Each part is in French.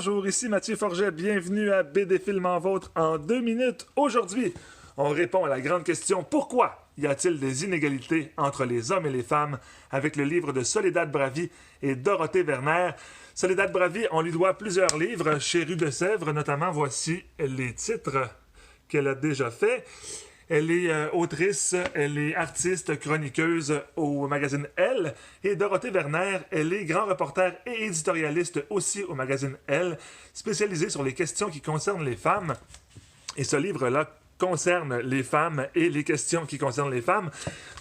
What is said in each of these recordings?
Bonjour, ici Mathieu Forget, bienvenue à BD Film en Vôtre en 2 minutes. Aujourd'hui, on répond à la grande question: pourquoi y a-t-il des inégalités entre les hommes et les femmes, avec le livre de Soledad Bravi et Dorothée Werner. Soledad Bravi, on lui doit plusieurs livres chez Rue de Sèvres, notamment voici les titres qu'elle a déjà faits. Elle est autrice, elle est artiste, chroniqueuse au magazine Elle. Et Dorothée Werner, elle est grand reporter et éditorialiste aussi au magazine Elle, spécialisée sur les questions qui concernent les femmes. Et ce livre-là concerne les femmes et les questions qui concernent les femmes.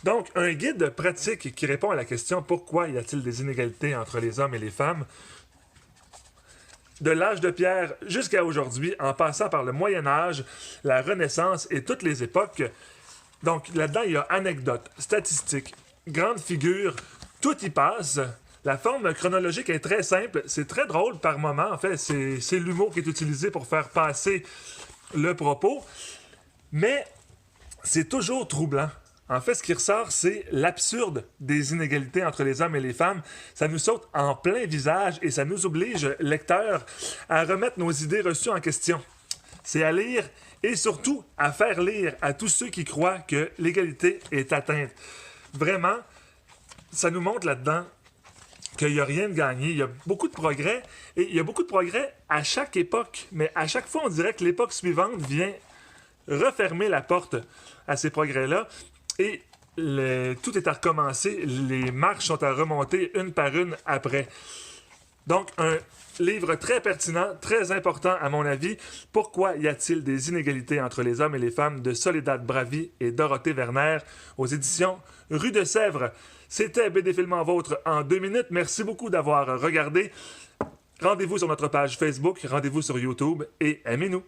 Donc, un guide pratique qui répond à la question: pourquoi y a-t-il des inégalités entre les hommes et les femmes? De l'âge de pierre jusqu'à aujourd'hui, en passant par le Moyen Âge, la Renaissance et toutes les époques. Donc là-dedans, il y a anecdotes, statistiques, grandes figures, tout y passe. La forme chronologique est très simple, c'est très drôle par moment. En fait, c'est l'humour qui est utilisé pour faire passer le propos, mais c'est toujours troublant. En fait, ce qui ressort, c'est l'absurde des inégalités entre les hommes et les femmes. Ça nous saute en plein visage et ça nous oblige, lecteurs, à remettre nos idées reçues en question. C'est à lire et surtout à faire lire à tous ceux qui croient que l'égalité est atteinte. Vraiment, ça nous montre là-dedans qu'il n'y a rien de gagné. Il y a beaucoup de progrès et il y a beaucoup de progrès à chaque époque. Mais à chaque fois, on dirait que l'époque suivante vient refermer la porte à ces progrès-là. Et tout est à recommencer, les marches sont à remonter une par une après. Donc, un livre très pertinent, très important à mon avis. Pourquoi y a-t-il des inégalités entre les hommes et les femmes, de Soledad Bravi et Dorothée Werner, aux éditions Rue de Sèvres. C'était BD Film en Vôtre en 2 minutes. Merci beaucoup d'avoir regardé. Rendez-vous sur notre page Facebook, rendez-vous sur YouTube et aimez-nous.